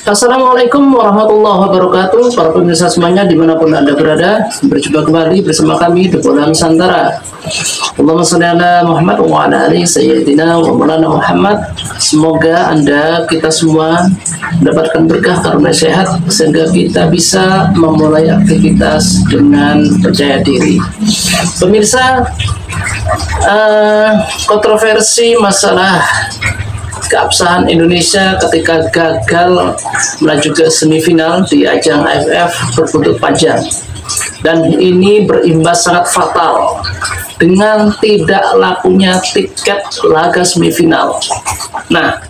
Assalamualaikum warahmatullahi wabarakatuh. Para pemirsa semuanya dimanapun Anda berada, berjumpa kembali bersama kami di Bola Nusantara. Allahumma sholli ala Muhammad wa ala ali sayyidina wa maulana Muhammad. Semoga Anda, kita semua mendapatkan berkah karunia sehat sehingga kita bisa memulai aktivitas dengan percaya diri. Pemirsa, kontroversi masalah keabsahan Indonesia ketika gagal melaju ke semifinal di ajang AFF berbuntut panjang, dan ini berimbas sangat fatal dengan tidak lakunya tiket laga semifinal. Nah,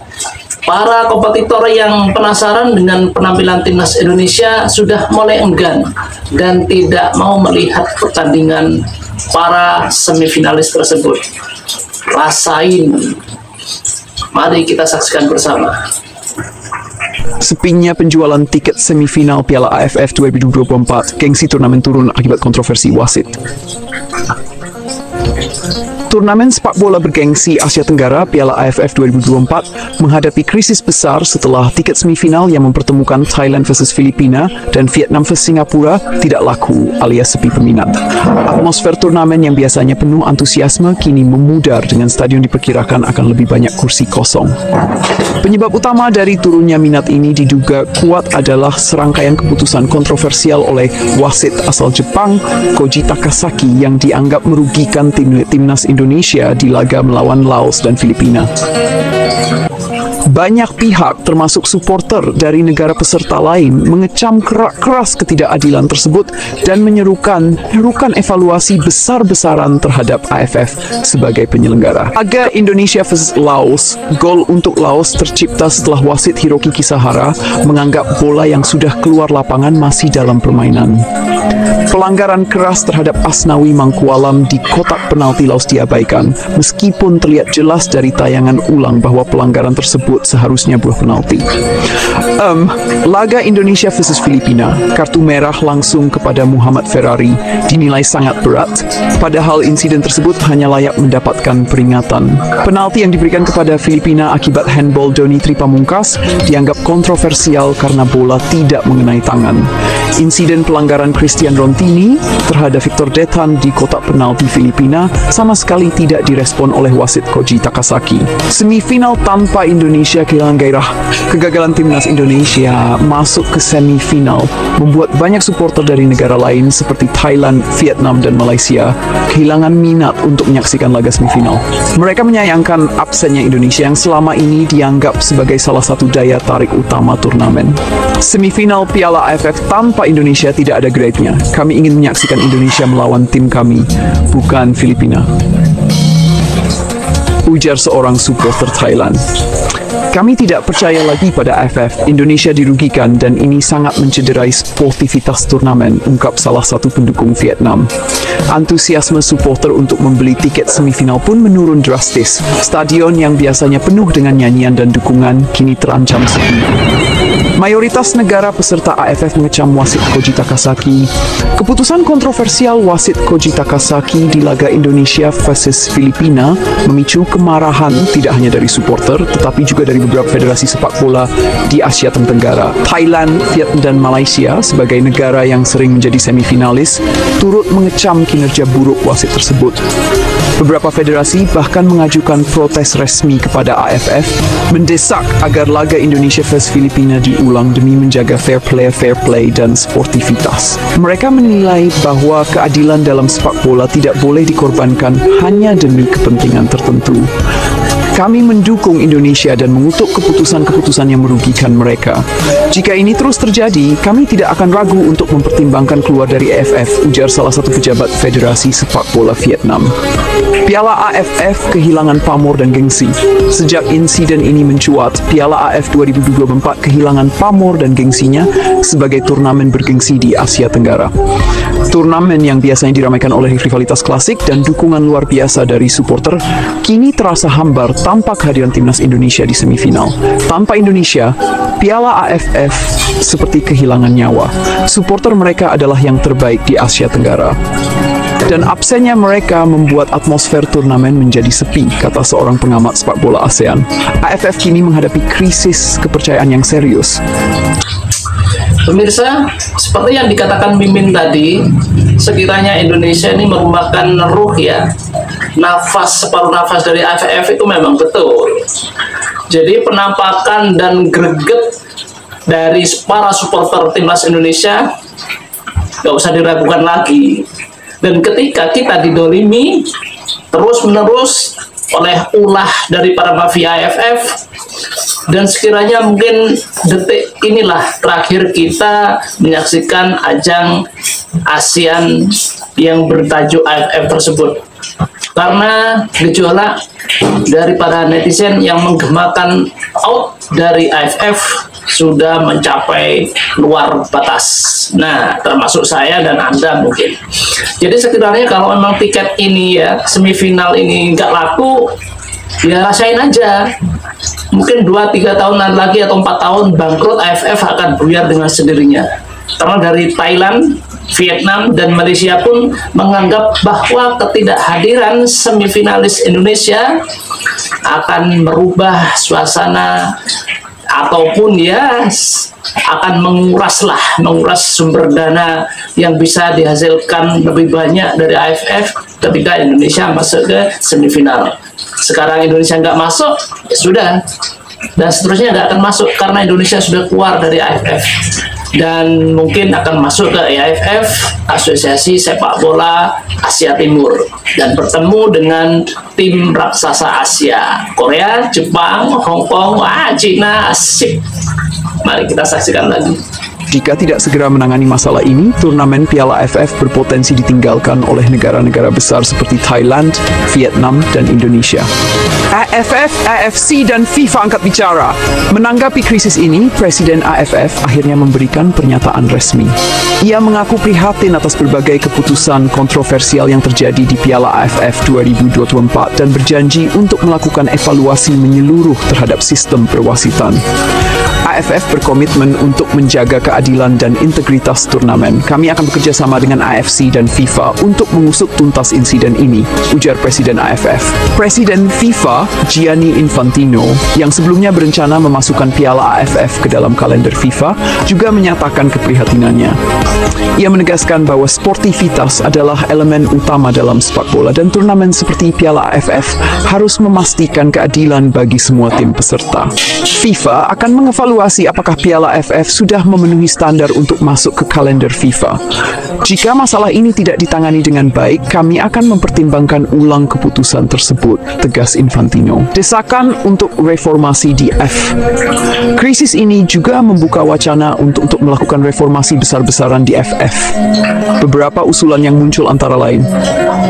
para kompetitor yang penasaran dengan penampilan timnas Indonesia sudah mulai enggan dan tidak mau melihat pertandingan para semifinalis tersebut. Rasain. Mari kita saksikan bersama. Sepinya penjualan tiket semifinal Piala AFF 2024, gengsi turnamen turun akibat kontroversi wasit. Turnamen sepak bola bergengsi Asia Tenggara Piala AFF 2024 menghadapi krisis besar setelah tiket semifinal yang mempertemukan Thailand vs Filipina dan Vietnam vs Singapura tidak laku alias sepi peminat. Atmosfer turnamen yang biasanya penuh antusiasme kini memudar dengan stadion diperkirakan akan lebih banyak kursi kosong. Penyebab utama dari turunnya minat ini diduga kuat adalah serangkaian keputusan kontroversial oleh wasit asal Jepang, Koji Takasaki, yang dianggap merugikan timnas Indonesia di laga melawan Laos dan Filipina. Banyak pihak, termasuk supporter dari negara peserta lain, mengecam keras ketidakadilan tersebut dan menyerukan evaluasi besar-besaran terhadap AFF sebagai penyelenggara. Laga Indonesia vs Laos, gol untuk Laos tercipta setelah wasit Hiroki Kisahara menganggap bola yang sudah keluar lapangan masih dalam permainan. Pelanggaran keras terhadap Asnawi Mangkualam di kotak penalti Laos diabaikan, meskipun terlihat jelas dari tayangan ulang bahwa pelanggaran tersebut seharusnya buah penalti. Laga Indonesia vs Filipina, kartu merah langsung kepada Muhammad Ferrari dinilai sangat berat, padahal insiden tersebut hanya layak mendapatkan peringatan. Penalti yang diberikan kepada Filipina akibat handball Doni Tripamungkas dianggap kontroversial karena bola tidak mengenai tangan. Insiden pelanggaran Christian Rontini terhadap Victor Dethan di kotak penalti Filipina sama sekali tidak direspon oleh wasit Koji Takasaki. Semifinal tanpa Indonesia kehilangan gairah. Kegagalan timnas Indonesia masuk ke semifinal membuat banyak supporter dari negara lain seperti Thailand, Vietnam, dan Malaysia kehilangan minat untuk menyaksikan laga semifinal. Mereka menyayangkan absennya Indonesia yang selama ini dianggap sebagai salah satu daya tarik utama turnamen. Semifinal Piala AFF tanpa Indonesia tidak ada grade-nya. Kami ingin menyaksikan Indonesia melawan tim kami, bukan Filipina, ujar seorang supporter Thailand. Kami tidak percaya lagi pada AFF. Indonesia dirugikan dan ini sangat mencederai sportivitas turnamen, ungkap salah satu pendukung Vietnam. Antusiasme supporter untuk membeli tiket semifinal pun menurun drastis. Stadion yang biasanya penuh dengan nyanyian dan dukungan kini terancam sepi. Mayoritas negara peserta AFF mengecam wasit Koji Takasaki. Keputusan kontroversial wasit Koji Takasaki di laga Indonesia vs Filipina memicu kemarahan tidak hanya dari supporter tetapi juga dari beberapa federasi sepak bola di Asia Tenggara. Thailand, Vietnam, dan Malaysia sebagai negara yang sering menjadi semifinalis turut mengecam kinerja buruk wasit tersebut. Beberapa federasi bahkan mengajukan protes resmi kepada AFF mendesak agar laga Indonesia vs Filipina diulang demi menjaga fair play dan sportivitas. Mereka menilai bahwa keadilan dalam sepak bola tidak boleh dikorbankan hanya demi kepentingan tertentu. Kami mendukung Indonesia dan mengutuk keputusan-keputusan yang merugikan mereka. Jika ini terus terjadi, kami tidak akan ragu untuk mempertimbangkan keluar dari AFF, ujar salah satu pejabat Federasi Sepak Bola Vietnam. Piala AFF kehilangan pamor dan gengsi. Sejak insiden ini mencuat, Piala AFF 2024 kehilangan pamor dan gengsinya sebagai turnamen bergengsi di Asia Tenggara. Turnamen yang biasanya diramaikan oleh rivalitas klasik dan dukungan luar biasa dari supporter, kini terasa hambar tanpa kehadiran timnas Indonesia di semifinal. Tanpa Indonesia, Piala AFF seperti kehilangan nyawa. Supporter mereka adalah yang terbaik di Asia Tenggara. Dan absennya mereka membuat atmosfer turnamen menjadi sepi, kata seorang pengamat sepak bola ASEAN. AFF kini menghadapi krisis kepercayaan yang serius. Pemirsa, seperti yang dikatakan Mimin tadi, sekiranya Indonesia ini merupakan ruh ya, separuh nafas dari AFF itu memang betul. Jadi penampakan dan greget dari para supporter timnas Indonesia nggak usah diragukan lagi. Dan ketika kita didolimi terus-menerus oleh ulah dari para mafia AFF, dan sekiranya mungkin detik inilah terakhir kita menyaksikan ajang ASEAN yang bertajuk AFF tersebut, karena gejolak dari para netizen yang menggemakan out dari AFF sudah mencapai luar batas. Nah, termasuk saya dan Anda mungkin. Jadi sekiranya kalau memang tiket ini ya, semifinal ini nggak laku, ya rasain aja. Mungkin 2-3 tahun lagi atau 4 tahun bangkrut, AFF akan buyar dengan sendirinya. Karena dari Thailand, Vietnam, dan Malaysia pun menganggap bahwa ketidakhadiran semifinalis Indonesia akan merubah suasana ataupun ya akan menguras sumber dana yang bisa dihasilkan lebih banyak dari AFF ketika Indonesia masuk ke semifinal. Sekarang Indonesia nggak masuk, ya sudah, dan seterusnya nggak akan masuk karena Indonesia sudah keluar dari AFF, dan mungkin akan masuk ke AFF, Asosiasi Sepak Bola Asia Timur, dan bertemu dengan tim raksasa Asia, Korea, Jepang, Hong Kong, Cina, asik. Mari kita saksikan lagi. Jika tidak segera menangani masalah ini, turnamen Piala AFF berpotensi ditinggalkan oleh negara-negara besar seperti Thailand, Vietnam, dan Indonesia. AFF, AFC, dan FIFA angkat bicara. Menanggapi krisis ini, Presiden AFF akhirnya memberikan pernyataan resmi. Ia mengaku prihatin atas berbagai keputusan kontroversial yang terjadi di Piala AFF 2024 dan berjanji untuk melakukan evaluasi menyeluruh terhadap sistem perwasitan. AFF berkomitmen untuk menjaga keadilan dan integritas turnamen. Kami akan bekerja sama dengan AFC dan FIFA untuk mengusut tuntas insiden ini, ujar Presiden AFF. Presiden FIFA, Gianni Infantino, yang sebelumnya berencana memasukkan Piala AFF ke dalam kalender FIFA, juga menyatakan keprihatinannya. Ia menegaskan bahwa sportivitas adalah elemen utama dalam sepak bola dan turnamen seperti Piala AFF harus memastikan keadilan bagi semua tim peserta. FIFA akan mengevaluasi apakah Piala AFF sudah memenuhi standar untuk masuk ke kalender FIFA. Jika masalah ini tidak ditangani dengan baik, kami akan mempertimbangkan ulang keputusan tersebut, tegas Infantino. Desakan untuk reformasi di F. Krisis ini juga membuka wacana untuk melakukan reformasi besar-besaran di FF. Beberapa usulan yang muncul antara lain: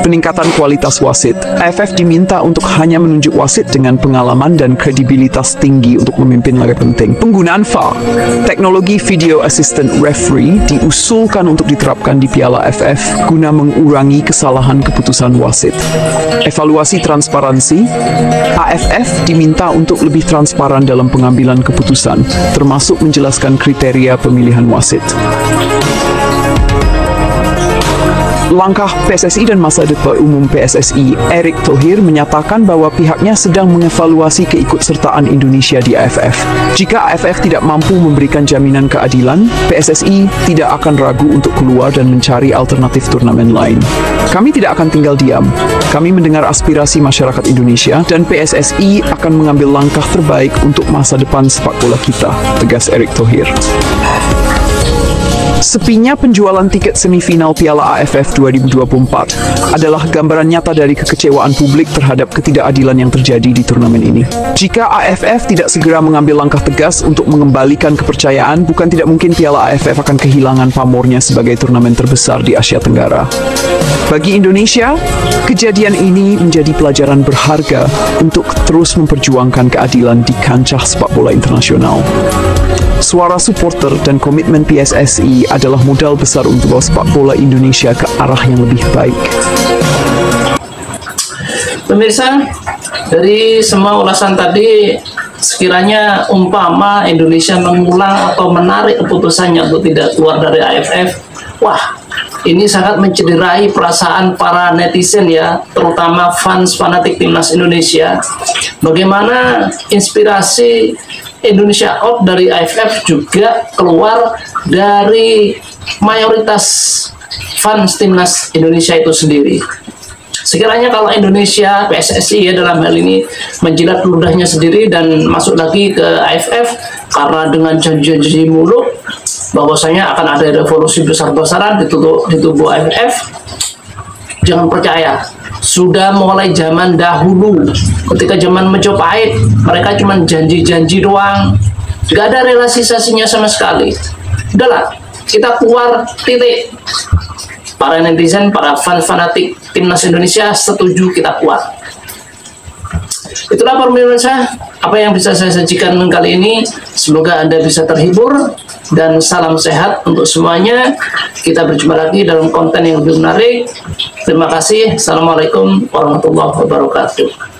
peningkatan kualitas wasit. AFF diminta untuk hanya menunjuk wasit dengan pengalaman dan kredibilitas tinggi untuk memimpin laga penting. Penggunaan VAR, teknologi Video Assistant Referee, diusulkan untuk diterapkan di Piala AFF guna mengurangi kesalahan keputusan wasit. Evaluasi transparansi, AFF diminta untuk lebih transparan dalam pengambilan keputusan, termasuk menjelaskan kriteria pemilihan wasit. Langkah PSSI dan Masa Depan Umum PSSI, Erick Thohir, menyatakan bahwa pihaknya sedang mengevaluasi keikutsertaan Indonesia di AFF. Jika AFF tidak mampu memberikan jaminan keadilan, PSSI tidak akan ragu untuk keluar dan mencari alternatif turnamen lain. Kami tidak akan tinggal diam. Kami mendengar aspirasi masyarakat Indonesia dan PSSI akan mengambil langkah terbaik untuk masa depan sepak bola kita, tegas Erick Thohir. Sepinya penjualan tiket semifinal Piala AFF 2024 adalah gambaran nyata dari kekecewaan publik terhadap ketidakadilan yang terjadi di turnamen ini. Jika AFF tidak segera mengambil langkah tegas untuk mengembalikan kepercayaan, bukan tidak mungkin Piala AFF akan kehilangan pamornya sebagai turnamen terbesar di Asia Tenggara. Bagi Indonesia, kejadian ini menjadi pelajaran berharga untuk terus memperjuangkan keadilan di kancah sepak bola internasional. Suara supporter dan komitmen PSSI adalah modal besar untuk bawa sepak bola Indonesia ke arah yang lebih baik. Pemirsa, dari semua ulasan tadi, sekiranya umpama Indonesia mengulang atau menarik keputusannya untuk tidak keluar dari AFF, wah, ini sangat mencederai perasaan para netizen ya, terutama fans fanatik timnas Indonesia. Bagaimana inspirasi Indonesia out dari AFF juga keluar dari mayoritas fans timnas Indonesia itu sendiri. Sekiranya kalau Indonesia, PSSI ya dalam hal ini menjilat ludahnya sendiri dan masuk lagi ke AFF karena dengan janji-janji muluk bahwasanya akan ada revolusi besar-besaran di tubuh AFF, jangan percaya. Sudah mulai zaman dahulu, ketika zaman Majapahit, mereka cuma janji-janji doang, gak ada realisasinya sama sekali. Udahlah, kita keluar titik. Para netizen, para fanatik timnas Indonesia setuju kita kuat. Itulah pemirsa apa yang bisa saya sajikan kali ini. Semoga Anda bisa terhibur dan salam sehat untuk semuanya. Kita berjumpa lagi dalam konten yang lebih menarik. Terima kasih. Assalamualaikum warahmatullahi wabarakatuh.